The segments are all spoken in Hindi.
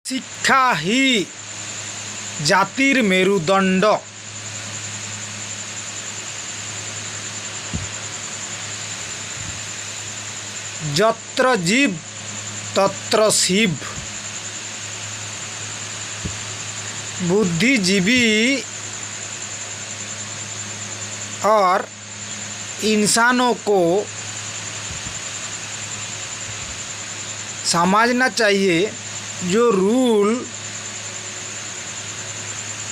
শিক্ষা হি জাতির মেরুদণ্ড। যত্র জীব তত্র শিব। बुद्धिजीवी और इंसानों को समझना चाहिए जो रूल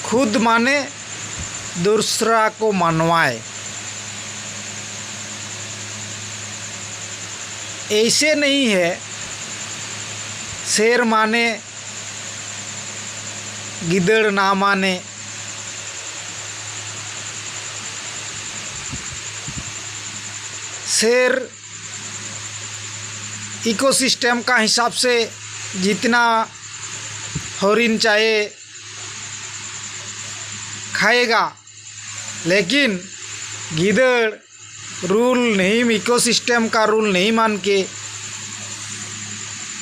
खुद माने दूसरा को मनवाए। ऐसे नहीं है शेर माने गिदड़ ना माने। शेर इकोसिस्टम का हिसाब से जितना हरिन चाहे खाएगा, लेकिन गिदड़ रूल नहीं, इकोसिस्टम का रूल नहीं मान के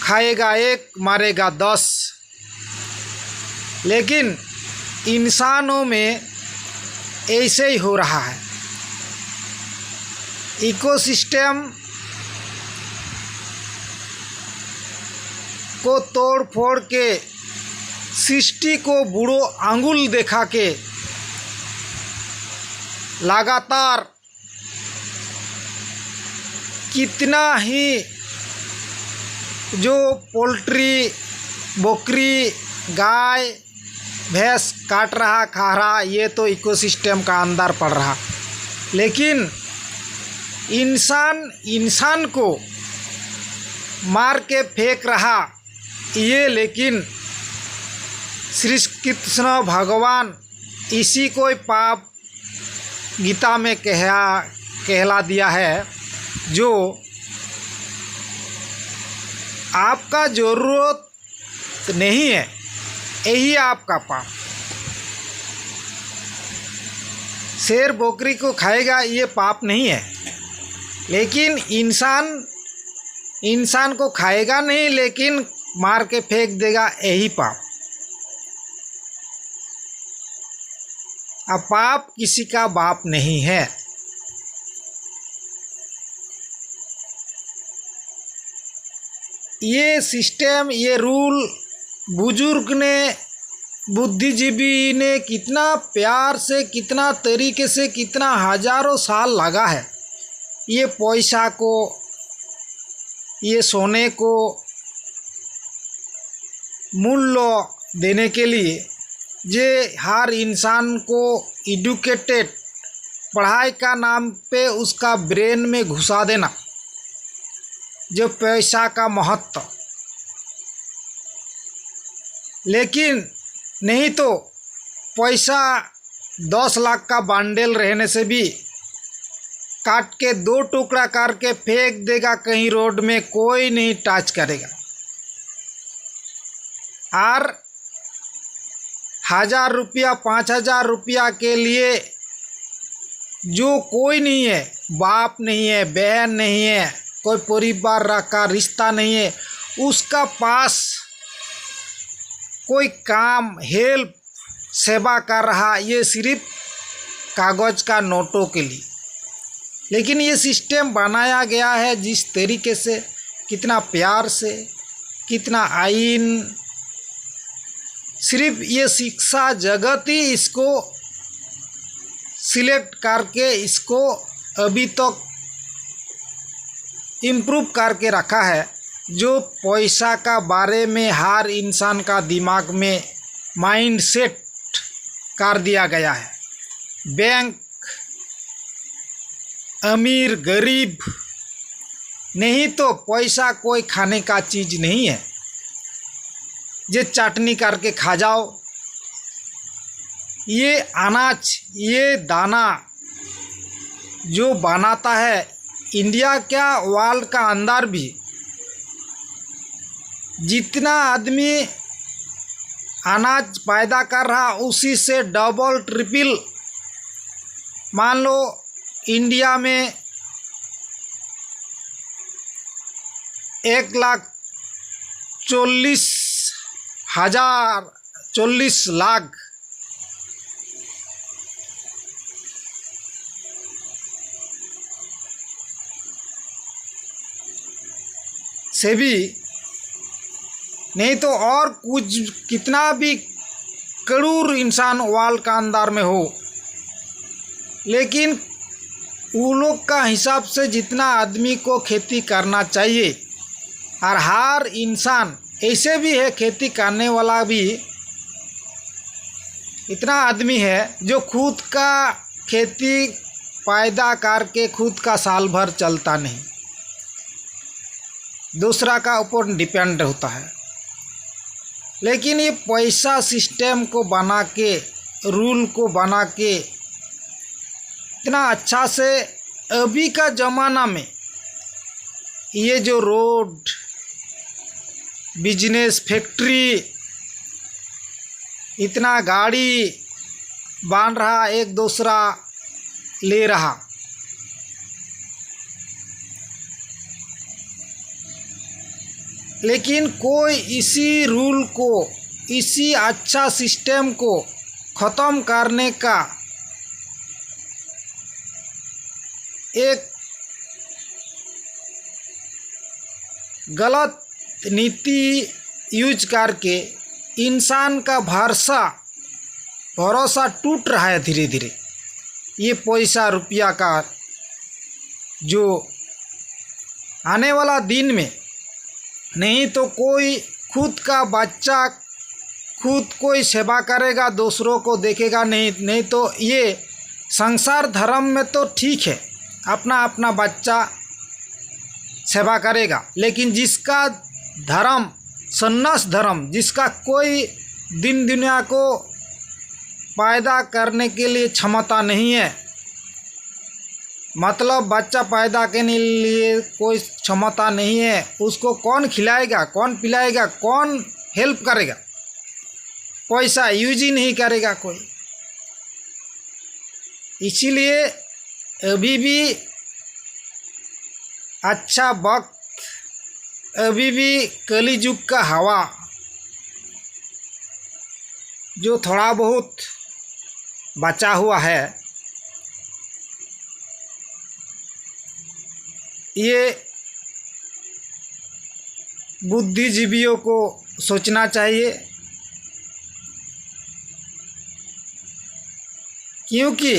खाएगा एक, मारेगा 10। लेकिन इंसानों में ऐसे ही हो रहा है। इकोसिस्टम को तोड़ फोड़ के सृष्टि को बूढ़ो आंगुल दिखा के लगातार कितना ही जो पोल्ट्री, बकरी, गाय, भैंस काट रहा, खा रहा, ये तो इकोसिस्टम का अंदर पड़ रहा। लेकिन इंसान को मार के फेंक रहा ये, लेकिन श्री कृष्ण भगवान इसी को पाप गीता में कहला दिया है, जो आपका जरूरत नहीं है यही आपका पाप। शेर बकरी को खाएगा ये पाप नहीं है, लेकिन इंसान को खाएगा नहीं, लेकिन मार के फेंक देगा यही पाप। अब पाप किसी का बाप नहीं है। ये सिस्टम, ये रूल बुजुर्ग ने, बुद्धिजीवी ने कितना प्यार से, कितना तरीके से, कितना हजारों साल लगा है ये पैसा को, ये सोने को मूल्य देने के लिए, जे हर इंसान को एडुकेटेड, पढ़ाई का नाम पे उसका ब्रेन में घुसा देना, जो पैसा का महत्व। लेकिन नहीं तो पैसा 10 लाख का बंडल रहने से भी काट के 2 टुकड़ा करके फेंक देगा कहीं रोड में, कोई नहीं टच करेगा। और 1000 रुपया, 5000 रुपया के लिए जो कोई नहीं है, बाप नहीं है, बहन नहीं है, कोई परिवार का रिश्ता नहीं है, उसका पास कोई काम, हेल्प, सेवा कर रहा, ये सिर्फ कागज़ का नोटों के लिए। लेकिन ये सिस्टम बनाया गया है जिस तरीके से, कितना प्यार से, कितना आइन, सिर्फ ये शिक्षा जगत ही इसको सिलेक्ट करके इसको अभी तक इम्प्रूव करके रखा है, जो पैसा का बारे में हर इंसान का दिमाग में माइंड सेट कर दिया गया है। बैंक, अमीर, गरीब नहीं, तो पैसा कोई खाने का चीज़ नहीं है जे चटनी करके खा जाओ। ये अनाज, ये दाना जो बनाता है इंडिया क्या, वर्ल्ड का अंदर भी जितना आदमी अनाज पैदा कर रहा उसी से डबल ट्रिपल, मान लो इंडिया में 1,40,000 हजार 40 लाख से भी नहीं तो और कुछ कितना भी करोड़ इंसान वर्ल्ड का अंदर में हो, लेकिन वो लोग का हिसाब से जितना आदमी को खेती करना चाहिए, और हर इंसान ऐसे भी है खेती करने वाला भी इतना आदमी है जो खुद का खेती पैदा करके खुद का साल भर चलता नहीं, दूसरा का ऊपर डिपेंड होता है। लेकिन ये पैसा सिस्टम को बना के, रूल को बना के इतना अच्छा से अभी का ज़माना में ये जो रोड, बिजनेस, फैक्ट्री, इतना गाड़ी बन रहा, एक दूसरा ले रहा, लेकिन कोई इसी रूल को, इसी अच्छा सिस्टम को ख़त्म करने का एक गलत नीति यूज करके इंसान का भरोसा टूट रहा है धीरे धीरे। ये पैसा रुपया का जो आने वाला दिन में नहीं तो कोई खुद का बच्चा खुद कोई सेवा करेगा, दूसरों को देखेगा नहीं तो ये संसार धर्म में तो ठीक है, अपना अपना बच्चा सेवा करेगा, लेकिन जिसका धर्म सन्यास धर्म, जिसका कोई दिन दुनिया को पैदा करने के लिए क्षमता नहीं है, मतलब बच्चा पैदा करने के लिए कोई क्षमता नहीं है, उसको कौन खिलाएगा, कौन पिलाएगा, कौन हेल्प करेगा, पैसा यूज ही नहीं करेगा कोई। इसीलिए अभी भी अच्छा वक्त, अभी भी कली युग का हवा जो थोड़ा बहुत बचा हुआ है, ये बुद्धिजीवियों को सोचना चाहिए, क्योंकि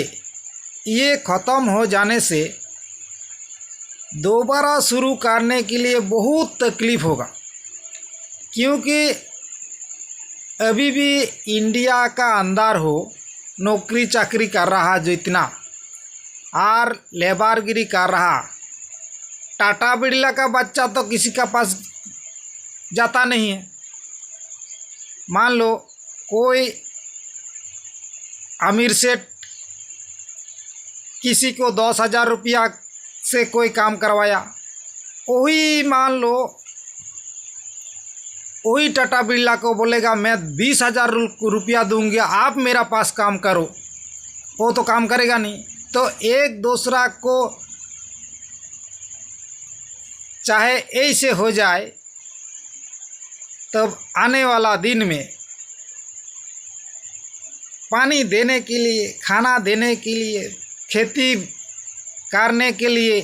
ये ख़त्म हो जाने से दोबारा शुरू करने के लिए बहुत तकलीफ़ होगा। क्योंकि अभी भी इंडिया का अंदर हो नौकरी चाकरी कर रहा जो इतना, और लेबरगिरी कर रहा, टाटा बिरला का बच्चा तो किसी का पास जाता नहीं है। मान लो कोई अमीर सेठ किसी को 10,000 रुपया से कोई काम करवाया, वही मान लो वही टाटा बिरला को बोलेगा मैं 20,000 रुपया दूंगी, आप मेरा पास काम करो, वो तो काम करेगा नहीं। तो एक दूसरा को चाहे ऐसे हो जाए, तब आने वाला दिन में पानी देने के लिए, खाना देने के लिए, खेती करने के लिए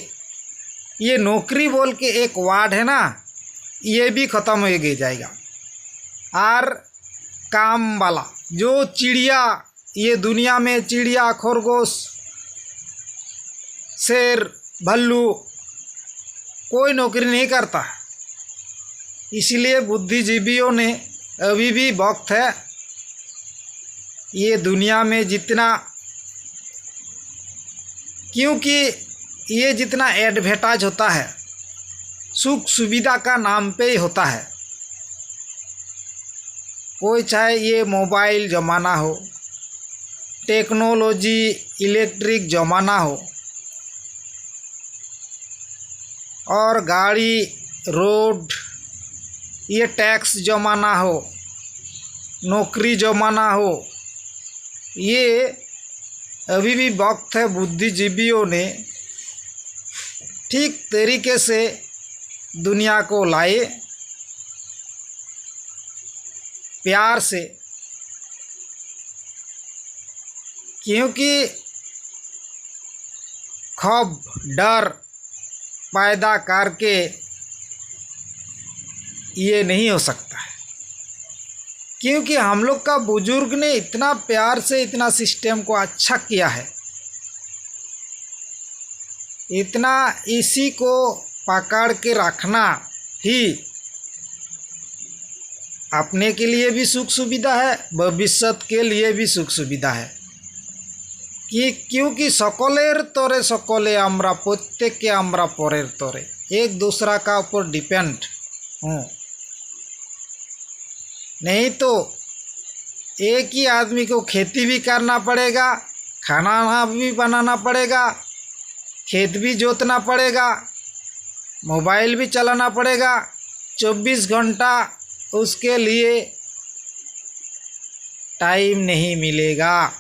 ये नौकरी बोल के एक वर्ड है ना, ये भी ख़त्म हो जाएगा। और काम वाला जो चिड़िया, ये दुनिया में चिड़िया, खरगोश, शेर, भालू कोई नौकरी नहीं करता। इसलिए बुद्धिजीवियों ने अभी भी वक्त है, ये दुनिया में जितना, क्योंकि ये जितना एडवर्टाइज होता है सुख सुविधा का नाम पे ही होता है। कोई चाहे ये मोबाइल ज़माना हो, टेक्नोलॉजी, इलेक्ट्रिक ज़माना हो, और गाड़ी, रोड, ये टैक्स ज़माना हो, नौकरी ज़माना हो, ये अभी भी वक्त है बुद्धिजीवियों ने ठीक तरीके से दुनिया को लाए। प्यार से, क्योंकि खौफ डर पैदा करके ये नहीं हो सकता है। क्योंकि हम लोग का बुजुर्ग ने इतना प्यार से इतना सिस्टम को अच्छा किया है, इतना इसी को पकड़ के रखना ही अपने के लिए भी सुख सुविधा है, भविष्य के लिए भी सुख सुविधा है। कि क्योंकि सकलेर तोरे सकले आम्रा प्रत्येक आम्रा परेर तोरे, एक दूसरा का ऊपर डिपेंड हूँ। नहीं तो एक ही आदमी को खेती भी करना पड़ेगा, खाना भी बनाना पड़ेगा, खेत भी जोतना पड़ेगा, मोबाइल भी चलाना पड़ेगा, 24 घंटा उसके लिए टाइम नहीं मिलेगा।